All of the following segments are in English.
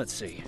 Let's see.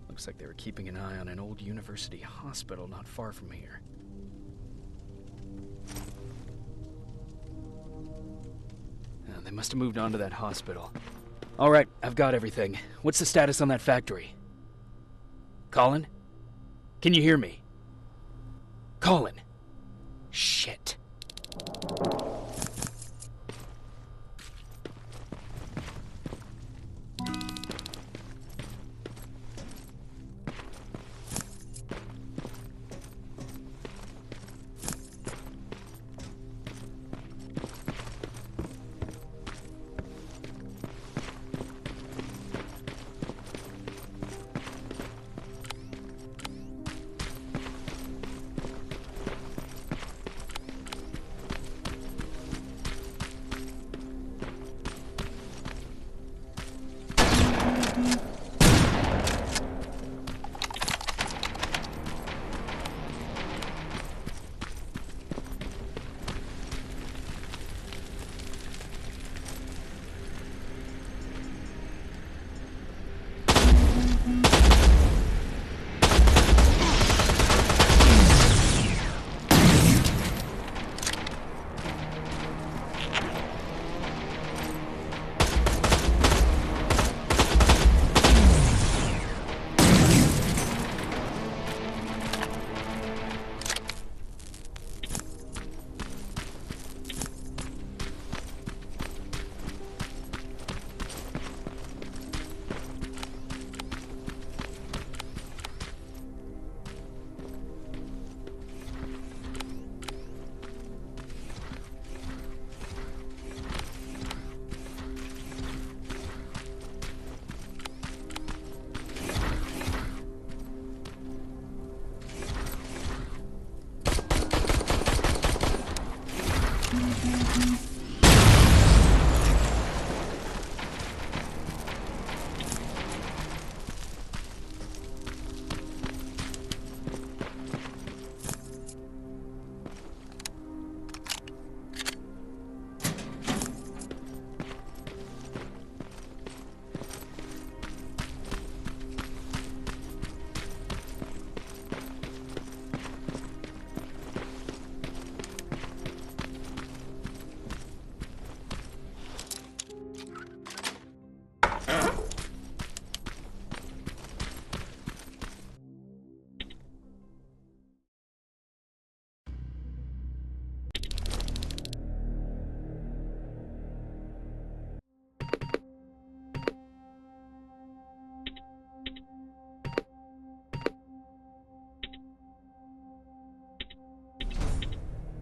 Looks like they were keeping an eye on an old university hospital not far from here. They must have moved on to that hospital. All right, I've got everything. What's the status on that factory? Colin? Can you hear me? Colin? Shit.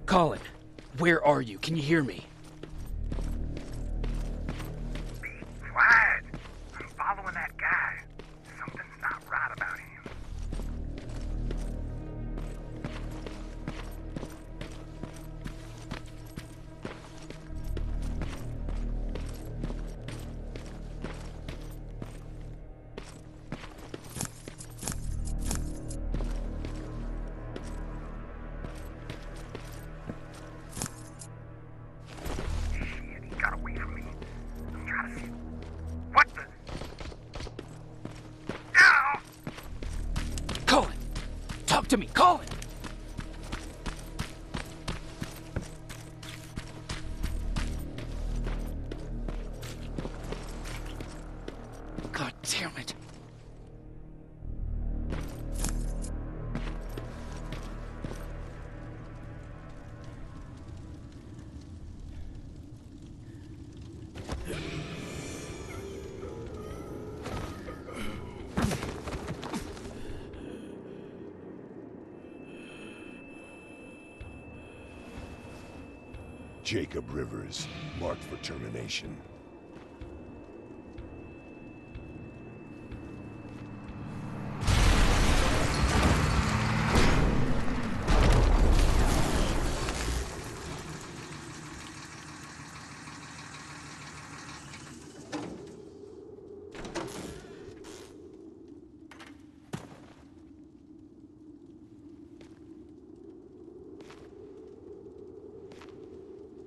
Colin, where are you? Can you hear me? Be quiet. I'm following that guy. Something's not right about him. Jacob Rivers, marked for termination.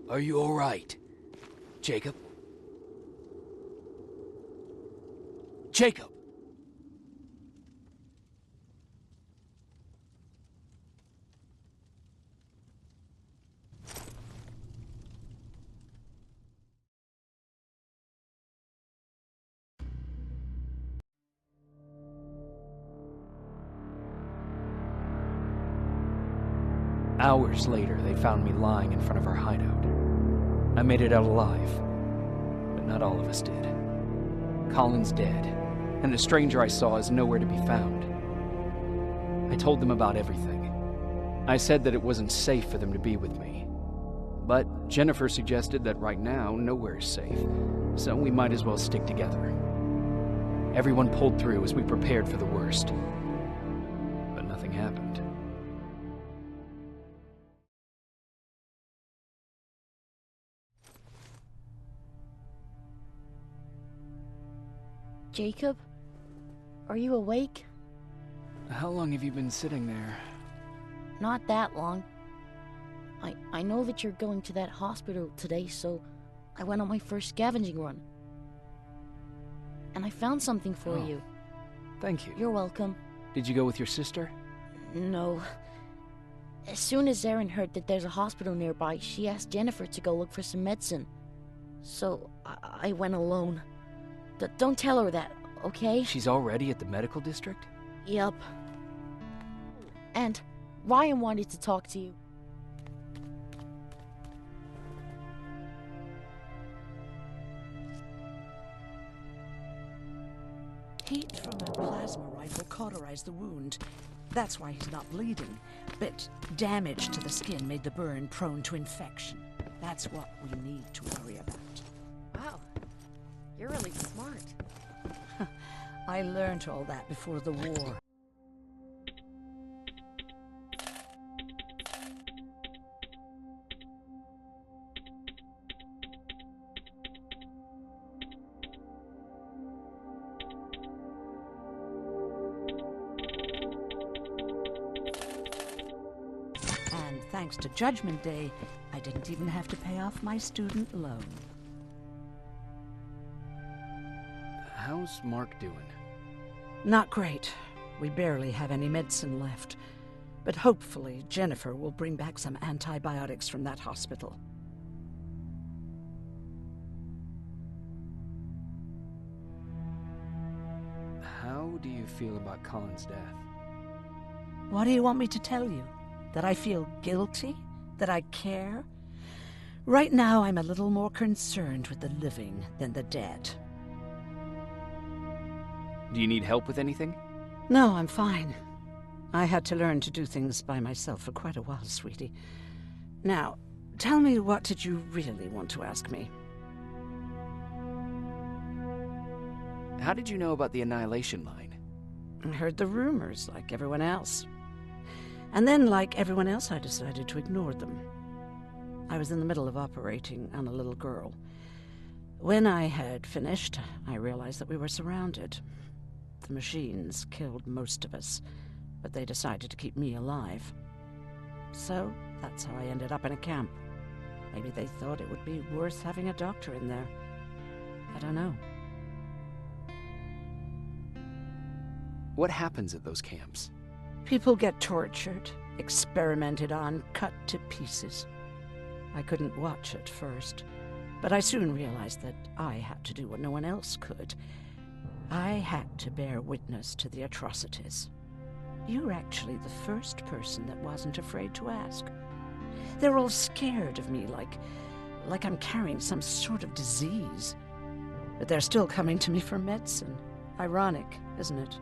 Are you all right, Jacob? Jacob! Hours later, they found me lying in front of our hideout. I made it out alive, but not all of us did. Colin's dead, and the stranger I saw is nowhere to be found. I told them about everything. I said that it wasn't safe for them to be with me. But Jennifer suggested that right now, nowhere is safe, so we might as well stick together. Everyone pulled through as we prepared for the worst. But nothing happened. Jacob? Are you awake? How long have you been sitting there? Not that long. I know that you're going to that hospital today, so I went on my first scavenging run. And I found something for you. Thank you. You're welcome. Did you go with your sister? No. As soon as Erin heard that there's a hospital nearby, she asked Jennifer to go look for some medicine. So I went alone. Don't tell her that, okay? She's already at the medical district? Yup. And Ryan wanted to talk to you. Heat from a plasma rifle cauterized the wound. That's why he's not bleeding. But damage to the skin made the burn prone to infection. That's what we need to worry about. Wow. You're really smart. I learned all that before the war. And thanks to Judgment Day, I didn't even have to pay off my student loan. How's Mark doing? Not great. We barely have any medicine left. But hopefully Jennifer will bring back some antibiotics from that hospital. How do you feel about Colin's death? What do you want me to tell you? That I feel guilty? That I care? Right now I'm a little more concerned with the living than the dead. Do you need help with anything? No, I'm fine. I had to learn to do things by myself for quite a while, sweetie. Now, tell me, what did you really want to ask me? How did you know about the Annihilation line? I heard the rumors, like everyone else. And then, like everyone else, I decided to ignore them. I was in the middle of operating on a little girl. When I had finished, I realized that we were surrounded. The machines killed most of us, but they decided to keep me alive. So, that's how I ended up in a camp. Maybe they thought it would be worth having a doctor in there. I don't know. What happens at those camps? People get tortured, experimented on, cut to pieces. I couldn't watch at first, but I soon realized that I had to do what no one else could. I had to bear witness to the atrocities. You're actually the first person that wasn't afraid to ask. They're all scared of me, like I'm carrying some sort of disease. But they're still coming to me for medicine. Ironic, isn't it?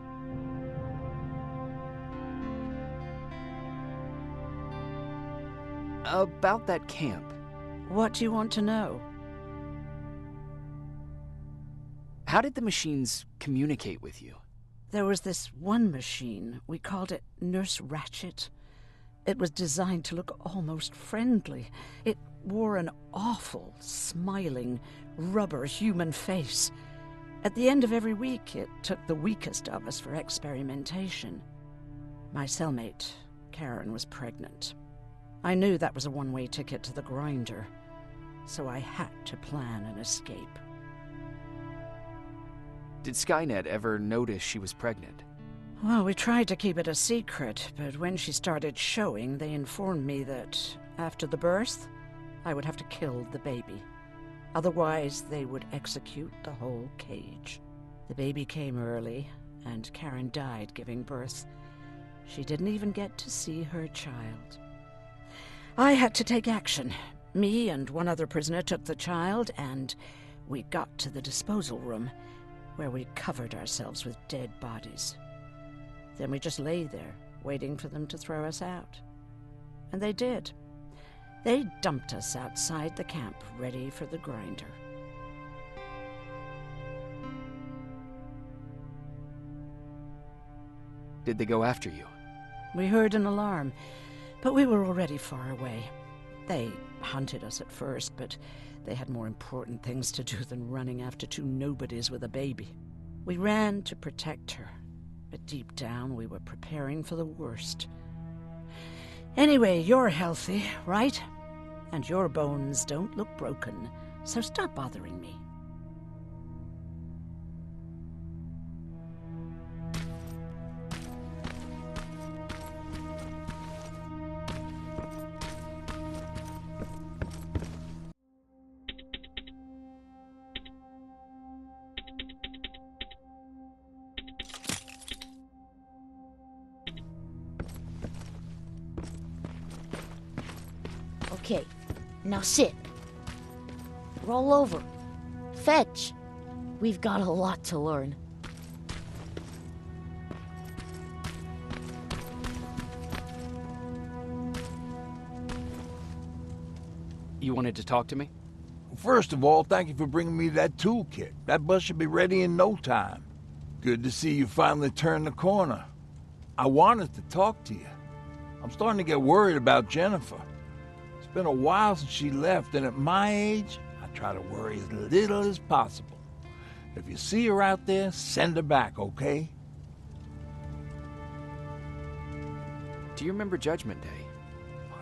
About that camp. What do you want to know? How did the machines communicate with you? There was this one machine. We called it Nurse Ratchet. It was designed to look almost friendly. It wore an awful, smiling, rubber human face. At the end of every week, it took the weakest of us for experimentation. My cellmate, Karen, was pregnant. I knew that was a one-way ticket to the grinder, so I had to plan an escape. Did SKYNET ever notice she was pregnant? Well, we tried to keep it a secret, but when she started showing, they informed me that after the birth, I would have to kill the baby. Otherwise, they would execute the whole cage. The baby came early, and Karen died giving birth. She didn't even get to see her child. I had to take action. Me and one other prisoner took the child, and we got to the disposal room, where we covered ourselves with dead bodies. Then we just lay there, waiting for them to throw us out. And they did. They dumped us outside the camp, ready for the grinder. Did they go after you? We heard an alarm, but we were already far away. They hunted us at first, but they had more important things to do than running after two nobodies with a baby. We ran to protect her, but deep down we were preparing for the worst. Anyway, you're healthy, right? And your bones don't look broken, so stop bothering me. Okay, now sit. Roll over. Fetch. We've got a lot to learn. You wanted to talk to me? First of all, thank you for bringing me that toolkit. That bus should be ready in no time. Good to see you finally turned the corner. I wanted to talk to you. I'm starting to get worried about Jennifer. It's been a while since she left, and at my age, I try to worry as little as possible. If you see her out there, send her back, okay? Do you remember Judgment Day?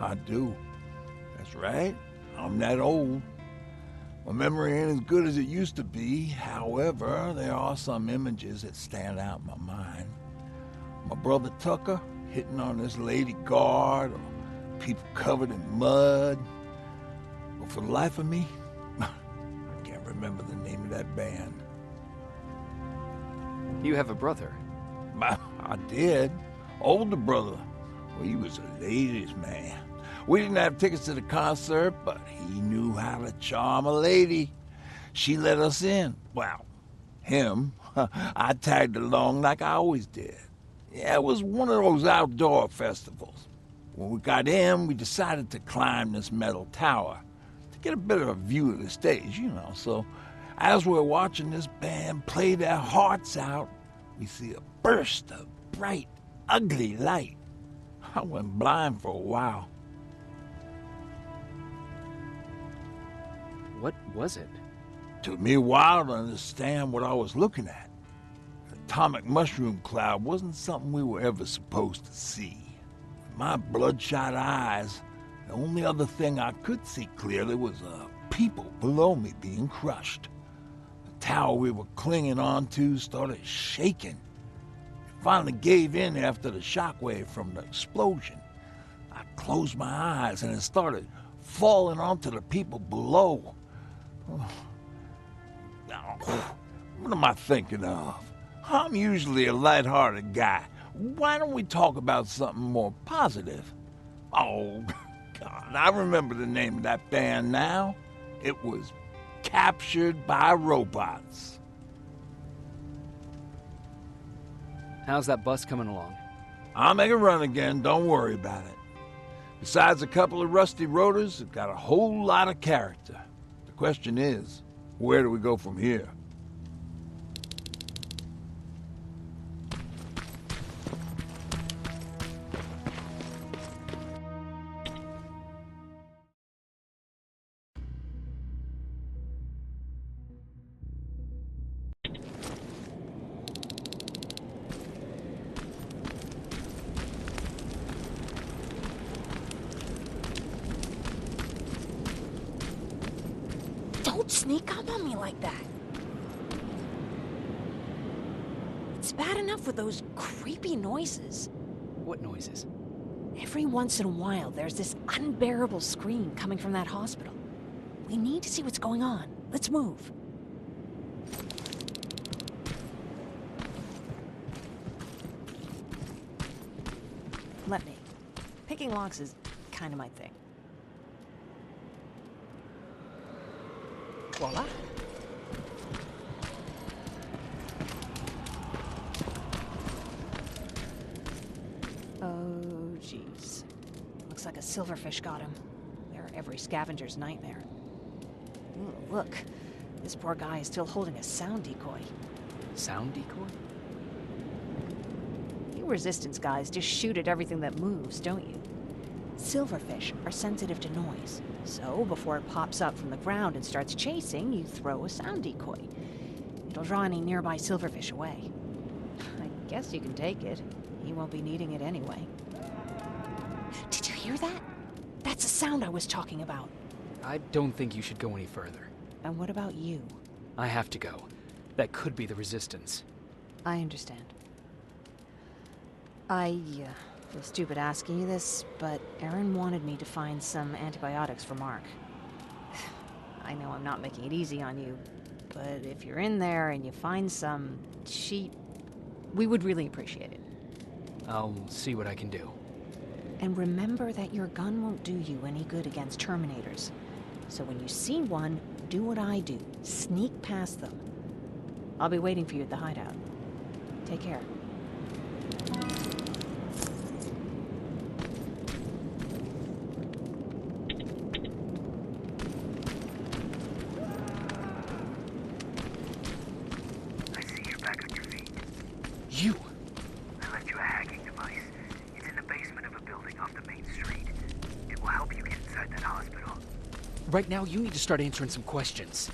I do. That's right. I'm that old. My memory ain't as good as it used to be. However, there are some images that stand out in my mind. My brother Tucker hitting on this lady guard, or people covered in mud. But for the life of me, I can't remember the name of that band. You have a brother. I did. Older brother. Well, he was a ladies' man. We didn't have tickets to the concert, but he knew how to charm a lady. She let us in. Well, him. I tagged along like I always did. Yeah, it was one of those outdoor festivals. When we got in, we decided to climb this metal tower to get a better view of the stage, you know. So as we're watching this band play their hearts out, we see a burst of bright, ugly light. I went blind for a while. What was it? Took me a while to understand what I was looking at. The atomic mushroom cloud wasn't something we were ever supposed to see. With my bloodshot eyes, the only other thing I could see clearly was people below me being crushed. The tower we were clinging onto started shaking. It finally gave in after the shockwave from the explosion. I closed my eyes and it started falling onto the people below. What am I thinking of? I'm usually a light-hearted guy. Why don't we talk about something more positive? Oh, God, I remember the name of that band now. It was Captured by Robots. How's that bus coming along? I'll make a run again, don't worry about it. Besides a couple of rusty rotors, it got a whole lot of character. The question is, where do we go from here? Don't sneak up on me like that. It's bad enough with those creepy noises. What noises? Every once in a while, there's this unbearable scream coming from that hospital. We need to see what's going on. Let's move. Let me. Picking locks is kind of my thing. Voila. Oh, jeez. Looks like a silverfish got him. They're every scavenger's nightmare. Ooh, look. This poor guy is still holding a sound decoy. Sound decoy? You resistance guys just shoot at everything that moves, don't you? Silverfish are sensitive to noise. So, before it pops up from the ground and starts chasing, you throw a sound decoy. It'll draw any nearby silverfish away. I guess you can take it. He won't be needing it anyway. Did you hear that? That's the sound I was talking about. I don't think you should go any further. And what about you? I have to go. That could be the resistance. I understand. I feel stupid asking you this, but Erin wanted me to find some antibiotics for Mark. I know I'm not making it easy on you, but if you're in there and you find some, we would really appreciate it. I'll see what I can do. And remember that your gun won't do you any good against Terminators. So when you see one, do what I do. Sneak past them. I'll be waiting for you at the hideout. Take care. I see you're back on your feet. You! I left you a hacking device. It's in the basement of a building off the main street. It will help you get inside that hospital. Right now, you need to start answering some questions.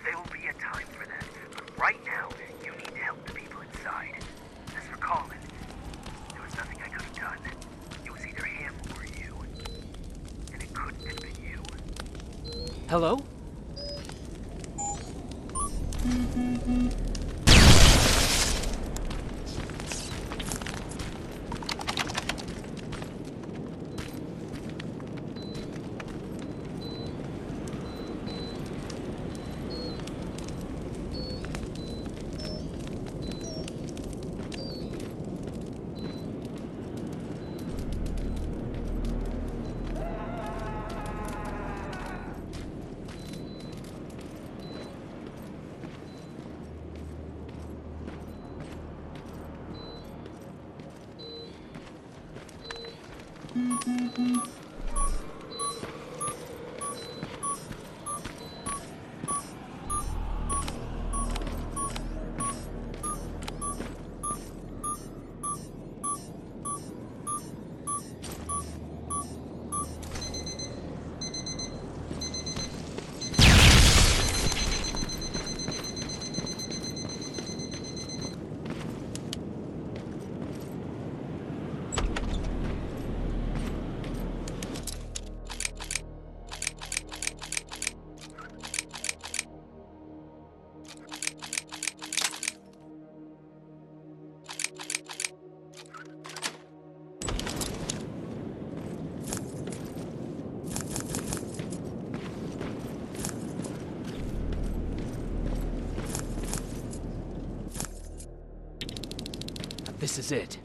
There will be a time for that, but right now, you need to help the people inside. As for Colin, there was nothing I could have done. It was either him or you. And it couldn't have been you. Hello? This is it.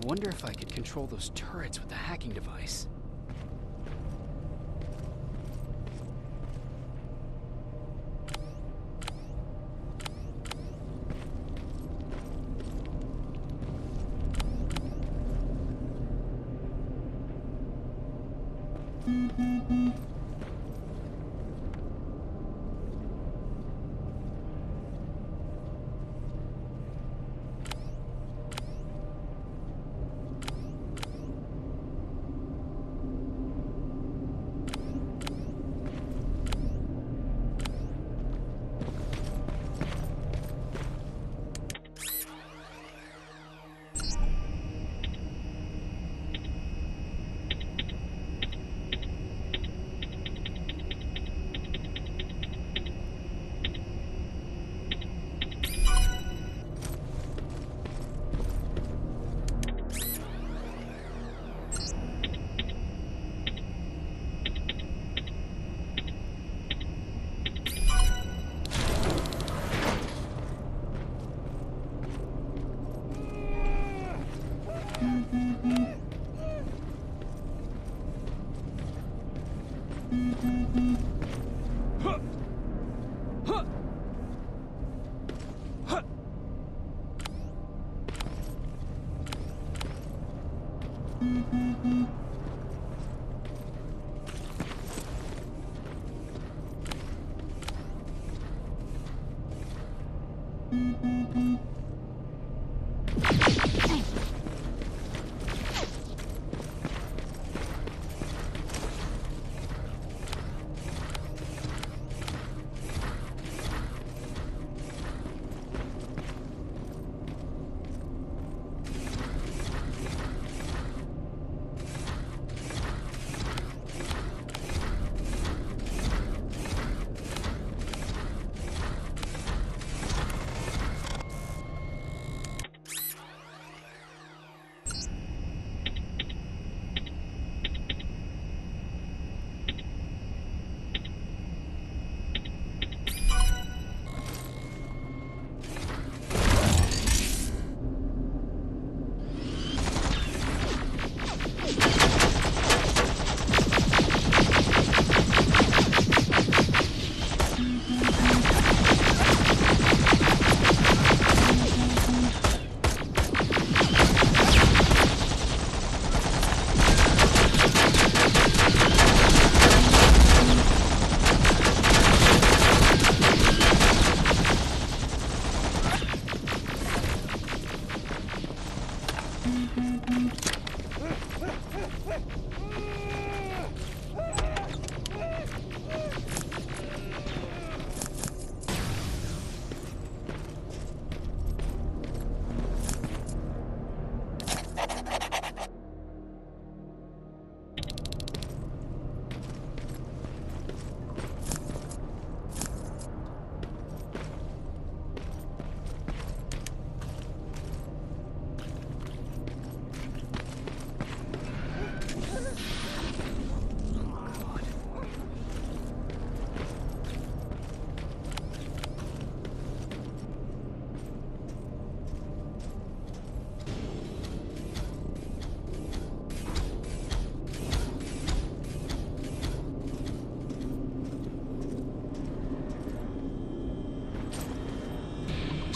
Wonder if I could control those turrets with the hacking device.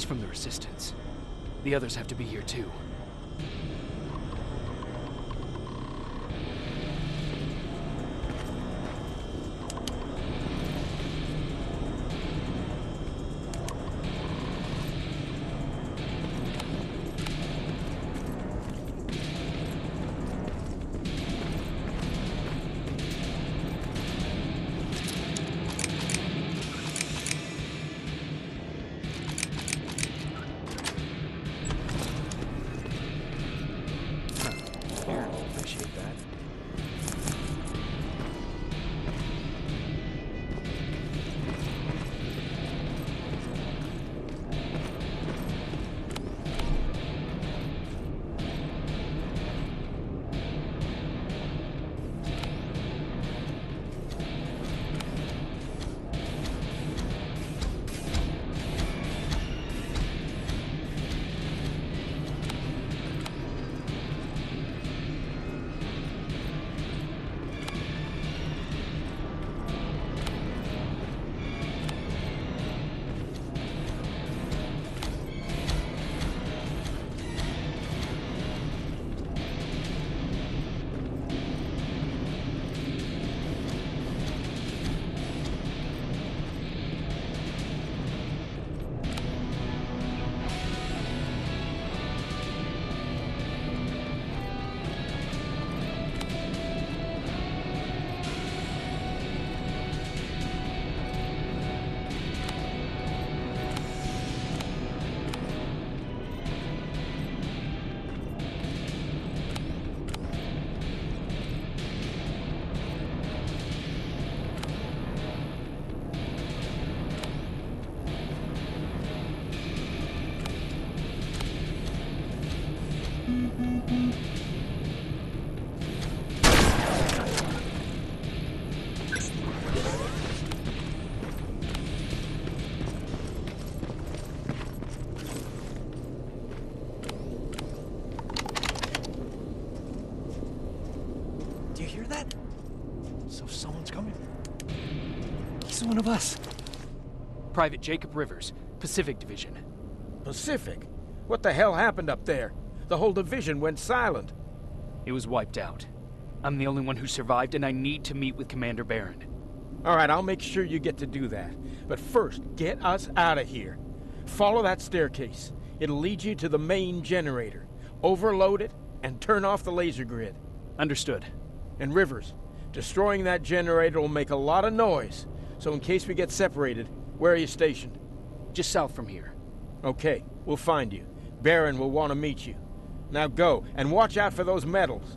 from the Resistance. The others have to be here too. Appreciate that. Do you hear that? So someone's coming. He's one of us. Private Jacob Rivers, Pacific Division. Pacific? What the hell happened up there? The whole division went silent. It was wiped out. I'm the only one who survived, and I need to meet with Commander Barron. All right, I'll make sure you get to do that. But first, get us out of here. Follow that staircase. It'll lead you to the main generator. Overload it and turn off the laser grid. Understood. And Rivers, destroying that generator will make a lot of noise. So in case we get separated, where are you stationed? Just south from here. Okay, we'll find you. Barron will want to meet you. Now go, and watch out for those medals.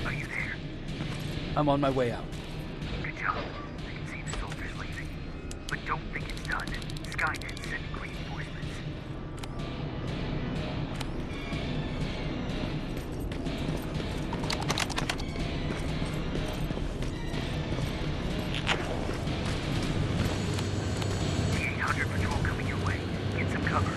Are you there? I'm on my way out. Good job. I can see the soldiers leaving. But don't think it's done. Skynet's sending reinforcements. The 800 patrol coming your way. Get some cover.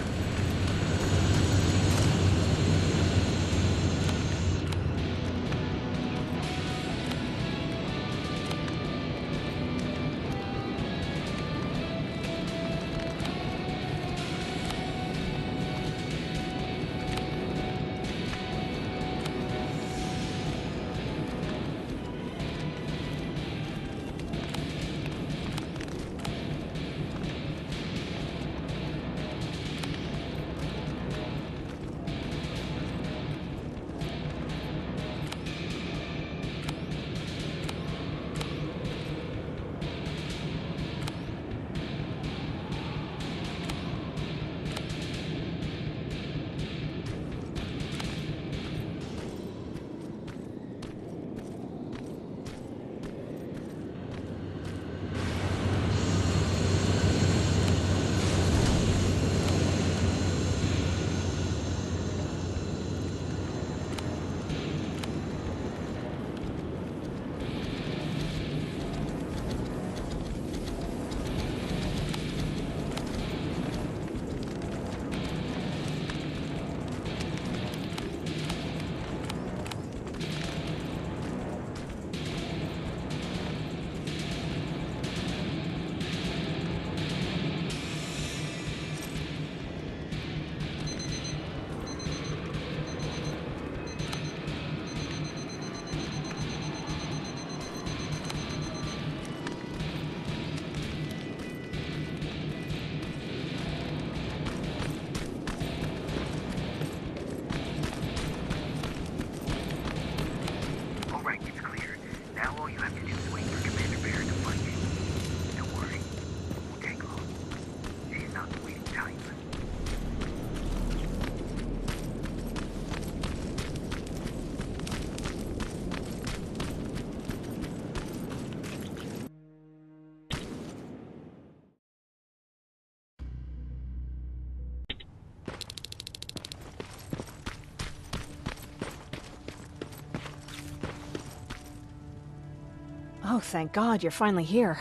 Oh, thank God, you're finally here.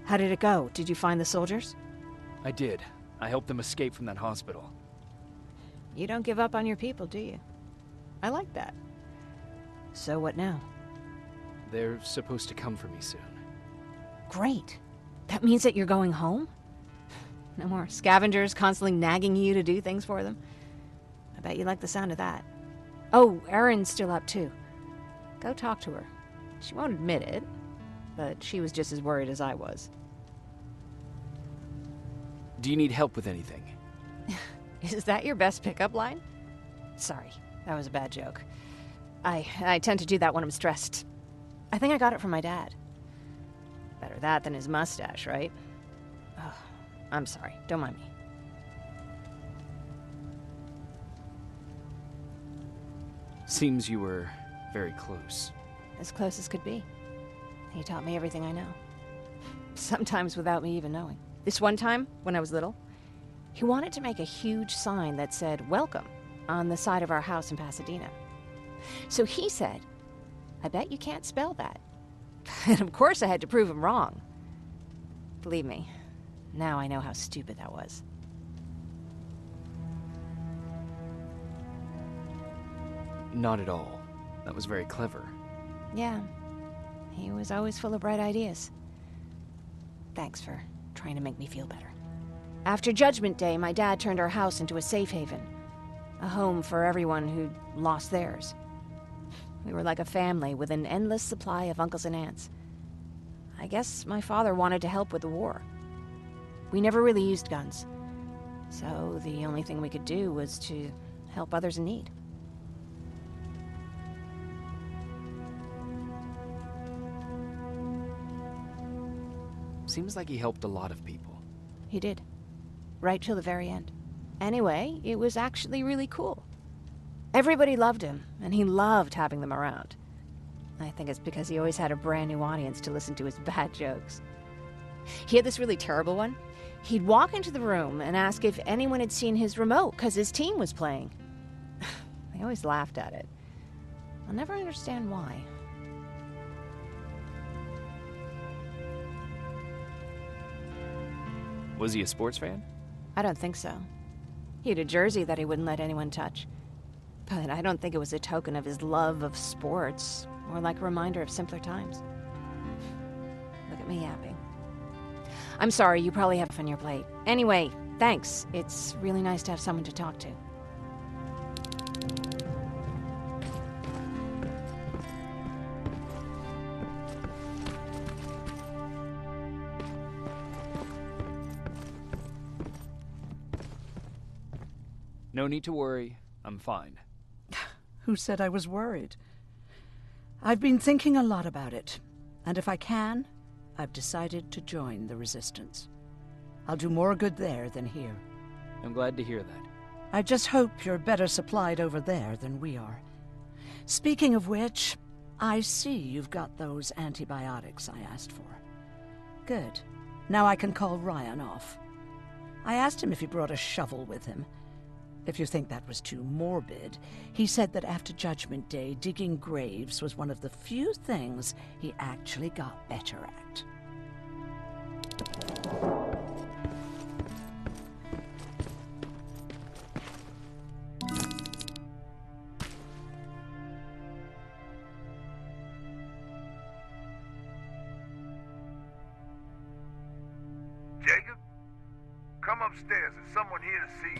How did it go? Did you find the soldiers? I did. I helped them escape from that hospital. You don't give up on your people, do you? I like that. So what now? They're supposed to come for me soon. Great. That means that you're going home? No more scavengers constantly nagging you to do things for them? I bet you like the sound of that. Oh, Erin's still up too. Go talk to her. She won't admit it, but she was just as worried as I was. Do you need help with anything? Is that your best pickup line? Sorry, that was a bad joke. I tend to do that when I'm stressed. I think I got it from my dad. Better that than his mustache, right? Oh, I'm sorry. Don't mind me. Seems you were very close. As close as could be. He taught me everything I know. Sometimes without me even knowing. This one time, when I was little, he wanted to make a huge sign that said, "Welcome," on the side of our house in Pasadena. So he said, "I bet you can't spell that." And of course I had to prove him wrong. Believe me, now I know how stupid that was. Not at all. That was very clever. Yeah, he was always full of bright ideas. Thanks for trying to make me feel better. After Judgment Day, my dad turned our house into a safe haven. A home for everyone who'd lost theirs. We were like a family with an endless supply of uncles and aunts. I guess my father wanted to help with the war. We never really used guns, so the only thing we could do was to help others in need. Seems like he helped a lot of people. He did. Right till the very end. Anyway, it was actually really cool. Everybody loved him, and he loved having them around. I think it's because he always had a brand new audience to listen to his bad jokes. He had this really terrible one. He'd walk into the room and ask if anyone had seen his remote because his team was playing. They always laughed at it. I'll never understand why. Was he a sports fan? I don't think so. He had a jersey that he wouldn't let anyone touch. But I don't think it was a token of his love of sports, or like a reminder of simpler times. Look at me yapping. I'm sorry, you probably have on your plate. Anyway, thanks. It's really nice to have someone to talk to. No need to worry. I'm fine. Who said I was worried? I've been thinking a lot about it, and if I can, I've decided to join the Resistance. I'll do more good there than here. I'm glad to hear that. I just hope you're better supplied over there than we are. Speaking of which, I see you've got those antibiotics I asked for. Good. Now I can call Ryan off. I asked him if he brought a shovel with him. If you think that was too morbid, he said that after Judgment Day, digging graves was one of the few things he actually got better at. Jacob? Come upstairs. There's someone here to see